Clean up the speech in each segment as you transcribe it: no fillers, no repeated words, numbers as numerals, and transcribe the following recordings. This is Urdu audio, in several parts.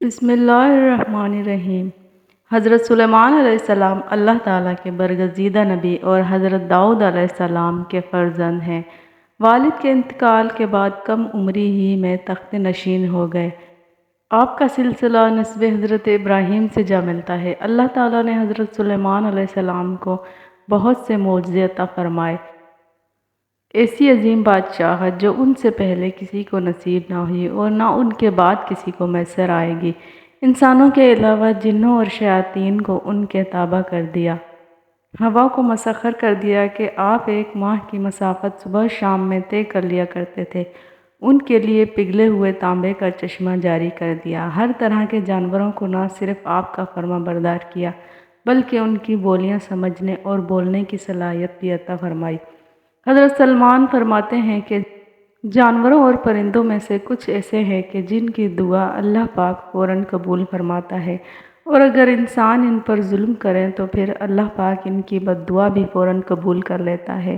بسم اللہ الرحمن الرحیم۔ حضرت سلیمان علیہ السلام اللہ تعالیٰ کے برگزیدہ نبی اور حضرت داؤد علیہ السلام کے فرزند ہیں۔ والد کے انتقال کے بعد کم عمری ہی میں تخت نشین ہو گئے۔ آپ کا سلسلہ نسب حضرت ابراہیم سے جا ملتا ہے۔ اللہ تعالیٰ نے حضرت سلیمان علیہ السلام کو بہت سے معجزے عطا فرمائے۔ ایسی عظیم بادشاہت جو ان سے پہلے کسی کو نصیب نہ ہوئی اور نہ ان کے بعد کسی کو میسر آئے گی۔ انسانوں کے علاوہ جنوں اور شیاطین کو ان کے تابع کر دیا۔ ہوا کو مسخر کر دیا کہ آپ ایک ماہ کی مسافت صبح شام میں طے کر لیا کرتے تھے۔ ان کے لیے پگھلے ہوئے تانبے کا چشمہ جاری کر دیا۔ ہر طرح کے جانوروں کو نہ صرف آپ کا فرما بردار کیا بلکہ ان کی بولیاں سمجھنے اور بولنے کی صلاحیت بھی عطا فرمائی۔ حضرت سلمان فرماتے ہیں کہ جانوروں اور پرندوں میں سے کچھ ایسے ہیں کہ جن کی دعا اللہ پاک فوراً قبول فرماتا ہے، اور اگر انسان ان پر ظلم کریں تو پھر اللہ پاک ان کی بد دعا بھی فوراً قبول کر لیتا ہے۔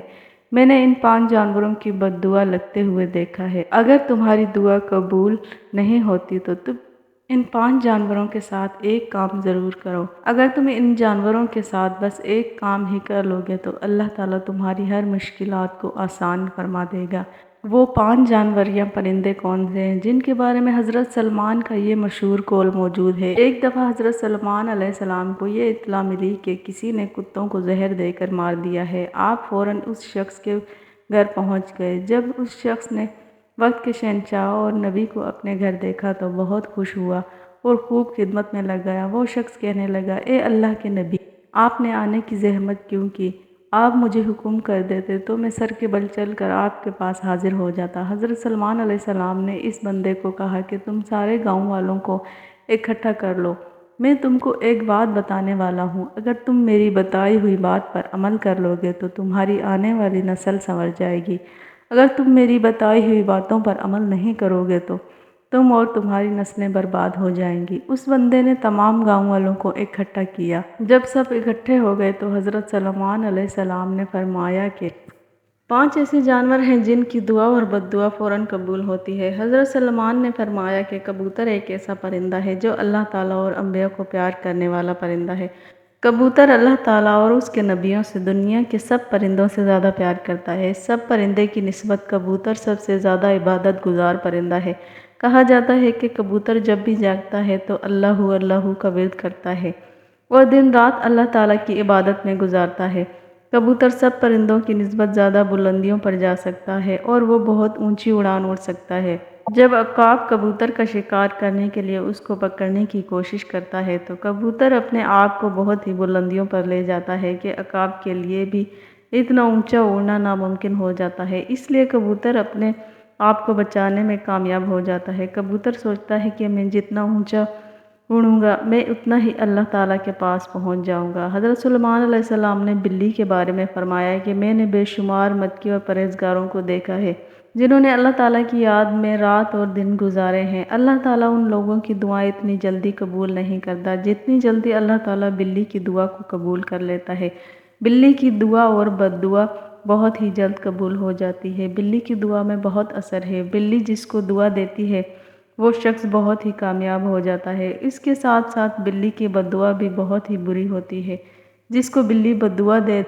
میں نے ان 5 جانوروں کی بد دعا لگتے ہوئے دیکھا ہے۔ اگر تمہاری دعا قبول نہیں ہوتی تو تم ان 5 جانوروں کے ساتھ ایک کام ضرور کرو۔ اگر تم ان جانوروں کے ساتھ بس ایک کام ہی کر لوگے تو اللہ تعالیٰ تمہاری ہر مشکلات کو آسان فرما دے گا۔ وہ 5 جانور یا پرندے کون سے ہیں جن کے بارے میں حضرت سلمان کا یہ مشہور قول موجود ہے؟ ایک دفعہ حضرت سلمان علیہ السلام کو یہ اطلاع ملی کہ کسی نے کتوں کو زہر دے کر مار دیا ہے۔ آپ فوراً اس شخص کے گھر پہنچ گئے۔ جب اس شخص نے وقت کے شہنشاہ اور نبی کو اپنے گھر دیکھا تو بہت خوش ہوا اور خوب خدمت میں لگ گیا۔ وہ شخص کہنے لگا، اے اللہ کے نبی، آپ نے آنے کی زحمت کیوں کی؟ آپ مجھے حکم کر دیتے تو میں سر کے بل چل کر آپ کے پاس حاضر ہو جاتا۔ حضرت سلمان علیہ السلام نے اس بندے کو کہا کہ تم سارے گاؤں والوں کو اکٹھا کر لو، میں تم کو ایک بات بتانے والا ہوں۔ اگر تم میری بتائی ہوئی بات پر عمل کر لوگے تو تمہاری آنے والی نسل سنور جائے گی، اگر تم میری بتائی ہوئی باتوں پر عمل نہیں کرو گے تو تم اور تمہاری نسلیں برباد ہو جائیں گی۔ اس بندے نے تمام گاؤں والوں کو اکٹھا کیا۔ جب سب اکٹھے ہو گئے تو حضرت سلمان علیہ السلام نے فرمایا کہ 5 ایسے جانور ہیں جن کی دعا اور بد دعا فوراً قبول ہوتی ہے۔ حضرت سلمان نے فرمایا کہ کبوتر ایک ایسا پرندہ ہے جو اللہ تعالیٰ اور انبیاء کو پیار کرنے والا پرندہ ہے۔ کبوتر اللہ تعالیٰ اور اس کے نبیوں سے دنیا کے سب پرندوں سے زیادہ پیار کرتا ہے۔ سب پرندے کی نسبت کبوتر سب سے زیادہ عبادت گزار پرندہ ہے۔ کہا جاتا ہے کہ کبوتر جب بھی جاگتا ہے تو اللہ اللہ کا ورد کرتا ہے اور دن رات اللہ تعالیٰ کی عبادت میں گزارتا ہے۔ کبوتر سب پرندوں کی نسبت زیادہ بلندیوں پر جا سکتا ہے اور وہ بہت اونچی اڑان اڑ سکتا ہے۔ جب عقاب کبوتر کا شکار کرنے کے لیے اس کو پکڑنے کی کوشش کرتا ہے تو کبوتر اپنے آپ کو بہت ہی بلندیوں پر لے جاتا ہے کہ عقاب کے لیے بھی اتنا اونچا اڑنا ناممکن ہو جاتا ہے۔ اس لیے کبوتر اپنے آپ کو بچانے میں کامیاب ہو جاتا ہے۔ کبوتر سوچتا ہے کہ میں جتنا اونچا اڑوں گا میں اتنا ہی اللہ تعالیٰ کے پاس پہنچ جاؤں گا۔ حضرت سلیمان علیہ السلام نے بلی کے بارے میں فرمایا کہ میں نے بے شمار متقی اور پرہیزگاروں کو دیکھا ہے جنہوں نے اللہ تعالیٰ کی یاد میں رات اور دن گزارے ہیں۔ اللہ تعالیٰ ان لوگوں کی دعائیں اتنی جلدی قبول نہیں کرتا جتنی جلدی اللہ تعالیٰ بلی کی دعا کو قبول کر لیتا ہے۔ بلی کی دعا اور بد دعا بہت ہی جلد قبول ہو جاتی ہے۔ بلی کی دعا میں بہت اثر ہے۔ بلی جس کو دعا دیتی ہے وہ شخص بہت ہی کامیاب ہو جاتا ہے۔ اس کے ساتھ ساتھ بلی کی بد دعا بھی بہت ہی بری ہوتی ہے۔ جس کو بلی بد دعا دے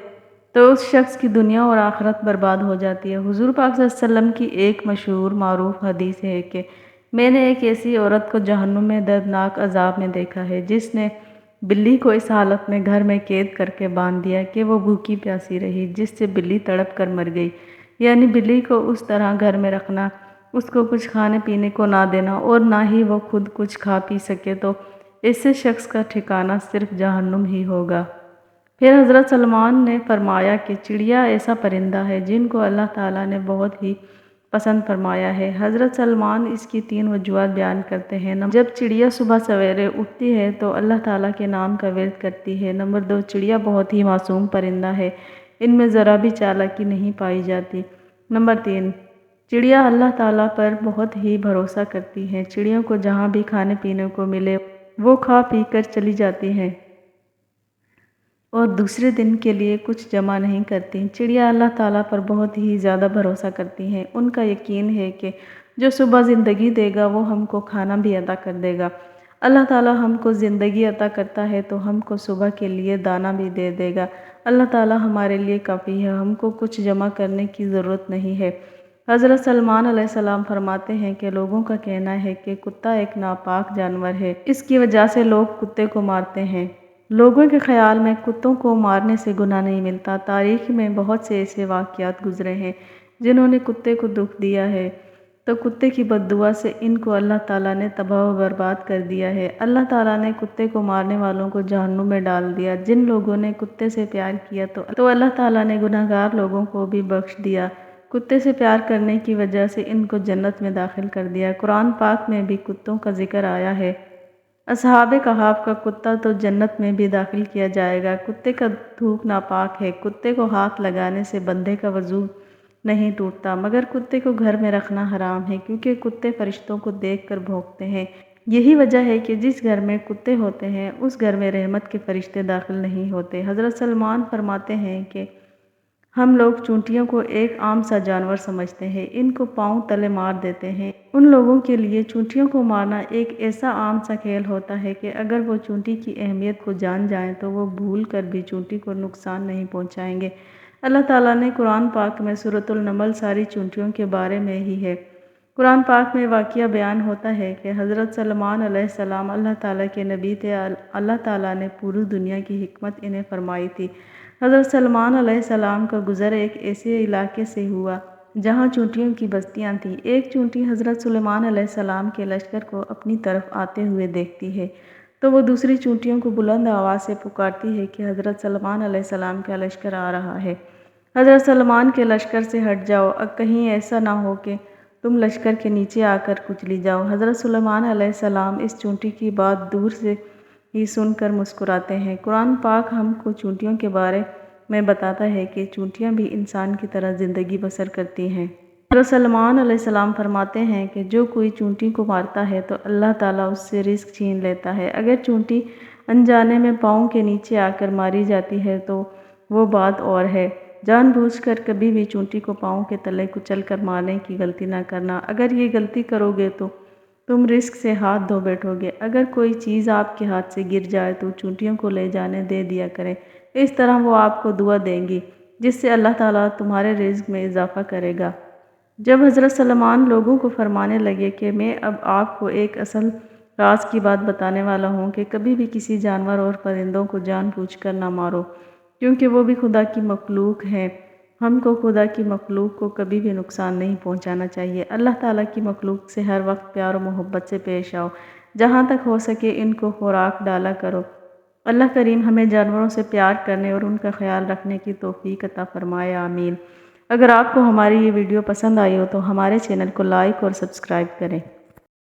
تو اس شخص کی دنیا اور آخرت برباد ہو جاتی ہے۔ حضور پاک صلی اللہ علیہ وسلم کی ایک مشہور معروف حدیث ہے کہ میں نے ایک ایسی عورت کو جہنم میں دردناک عذاب میں دیکھا ہے جس نے بلی کو اس حالت میں گھر میں قید کر کے باندھ دیا کہ وہ بھوکی پیاسی رہی، جس سے بلی تڑپ کر مر گئی۔ یعنی بلی کو اس طرح گھر میں رکھنا، اس کو کچھ کھانے پینے کو نہ دینا اور نہ ہی وہ خود کچھ کھا پی سکے تو ایسے شخص کا ٹھکانہ صرف جہنم ہی ہوگا۔ پھر حضرت سلمان نے فرمایا کہ چڑیا ایسا پرندہ ہے جن کو اللہ تعالیٰ نے بہت ہی پسند فرمایا ہے۔ حضرت سلمان اس کی 3 وجوہات بیان کرتے ہیں۔ جب چڑیا صبح سویرے اٹھتی ہے تو اللہ تعالیٰ کے نام کا ورد کرتی ہے۔ نمبر 2، چڑیا بہت ہی معصوم پرندہ ہے، ان میں ذرا بھی چالاکی نہیں پائی جاتی۔ نمبر 3، چڑیا اللہ تعالیٰ پر بہت ہی بھروسہ کرتی ہیں۔ چڑیوں کو جہاں بھی کھانے پینے کو ملے وہ کھا پی کر چلی جاتی ہیں اور دوسرے دن کے لیے کچھ جمع نہیں کرتی۔ چڑیا اللہ تعالیٰ پر بہت ہی زیادہ بھروسہ کرتی ہیں۔ ان کا یقین ہے کہ جو صبح زندگی دے گا وہ ہم کو کھانا بھی عطا کر دے گا۔ اللہ تعالیٰ ہم کو زندگی عطا کرتا ہے تو ہم کو صبح کے لیے دانہ بھی دے دے گا۔ اللہ تعالیٰ ہمارے لیے کافی ہے، ہم کو کچھ جمع کرنے کی ضرورت نہیں ہے۔ حضرت سلمان علیہ السلام فرماتے ہیں کہ لوگوں کا کہنا ہے کہ کتا ایک ناپاک جانور ہے، اس کی وجہ سے لوگ کتے کو مارتے ہیں۔ لوگوں کے خیال میں کتوں کو مارنے سے گناہ نہیں ملتا۔ تاریخ میں بہت سے ایسے واقعات گزرے ہیں جنہوں نے کتے کو دکھ دیا ہے، تو کتے کی بد دعا سے ان کو اللہ تعالیٰ نے تباہ و برباد کر دیا ہے۔ اللہ تعالیٰ نے کتے کو مارنے والوں کو جہنم میں ڈال دیا۔ جن لوگوں نے کتے سے پیار کیا تو اللہ تعالیٰ نے گناہگار لوگوں کو بھی بخش دیا۔ کتے سے پیار کرنے کی وجہ سے ان کو جنت میں داخل کر دیا۔ قرآن پاک میں بھی کتوں کا ذکر آیا ہے۔ اصحاب کہف کا کتا تو جنت میں بھی داخل کیا جائے گا۔ کتے کا تھوک ناپاک ہے۔ کتے کو ہاتھ لگانے سے بندے کا وضو نہیں ٹوٹتا، مگر کتے کو گھر میں رکھنا حرام ہے، کیونکہ کتے فرشتوں کو دیکھ کر بھونکتے ہیں۔ یہی وجہ ہے کہ جس گھر میں کتے ہوتے ہیں اس گھر میں رحمت کے فرشتے داخل نہیں ہوتے۔ حضرت سلمان فرماتے ہیں کہ ہم لوگ چونٹیوں کو ایک عام سا جانور سمجھتے ہیں، ان کو پاؤں تلے مار دیتے ہیں۔ ان لوگوں کے لیے چونٹیوں کو مارنا ایک ایسا عام سا کھیل ہوتا ہے کہ اگر وہ چونٹی کی اہمیت کو جان جائیں تو وہ بھول کر بھی چونٹی کو نقصان نہیں پہنچائیں گے۔ اللہ تعالیٰ نے قرآن پاک میں سورۃ النمل ساری چونٹیوں کے بارے میں ہی ہے۔ قرآن پاک میں واقعہ بیان ہوتا ہے کہ حضرت سلمان علیہ السلام اللہ تعالیٰ کے نبی تھے۔ اللہ تعالیٰ نے پوری دنیا کی حکمت انہیں فرمائی تھی۔ حضرت سلمان علیہ السلام کا گزر ایک ایسے علاقے سے ہوا جہاں چونٹیوں کی بستیاں تھیں۔ ایک چونٹی حضرت سلمان علیہ السلام کے لشکر کو اپنی طرف آتے ہوئے دیکھتی ہے تو وہ دوسری چونٹیوں کو بلند آواز سے پکارتی ہے کہ حضرت سلمان علیہ السلام کا لشکر آ رہا ہے، حضرت سلمان کے لشکر سے ہٹ جاؤ، اب کہیں ایسا نہ ہو کہ تم لشکر کے نیچے آ کر کچلی جاؤ۔ حضرت سلمان علیہ السلام اس چونٹی کی بات دور سے ہی سن کر مسکراتے ہیں۔ قرآن پاک ہم کو چونٹیوں کے بارے میں بتاتا ہے کہ چونٹیاں بھی انسان کی طرح زندگی بسر کرتی ہیں۔ حضرت سلمان علیہ السلام فرماتے ہیں کہ جو کوئی چونٹی کو مارتا ہے تو اللہ تعالیٰ اس سے رزق چھین لیتا ہے۔ اگر چونٹی انجانے میں پاؤں کے نیچے آ کر ماری جاتی ہے تو وہ بات اور ہے۔ جان بوجھ کر کبھی بھی چونٹی کو پاؤں کے تلے کچل کر مارنے کی غلطی نہ کرنا۔ اگر یہ غلطی کرو گے تو تم رزق سے ہاتھ دھو بیٹھو گے۔ اگر کوئی چیز آپ کے ہاتھ سے گر جائے تو چونٹیوں کو لے جانے دے دیا کریں، اس طرح وہ آپ کو دعا دیں گی جس سے اللہ تعالیٰ تمہارے رزق میں اضافہ کرے گا۔ جب حضرت سلمان لوگوں کو فرمانے لگے کہ میں اب آپ کو ایک اصل راز کی بات بتانے والا ہوں کہ کبھی بھی کسی جانور اور پرندوں کو جان بوجھ کر نہ مارو، کیونکہ وہ بھی خدا کی مخلوق ہیں۔ ہم کو خدا کی مخلوق کو کبھی بھی نقصان نہیں پہنچانا چاہیے۔ اللہ تعالیٰ کی مخلوق سے ہر وقت پیار و محبت سے پیش آؤ، جہاں تک ہو سکے ان کو خوراک ڈالا کرو۔ اللہ کریم ہمیں جانوروں سے پیار کرنے اور ان کا خیال رکھنے کی توفیق عطا فرمائے، آمین۔ اگر آپ کو ہماری یہ ویڈیو پسند آئی ہو تو ہمارے چینل کو لائک اور سبسکرائب کریں۔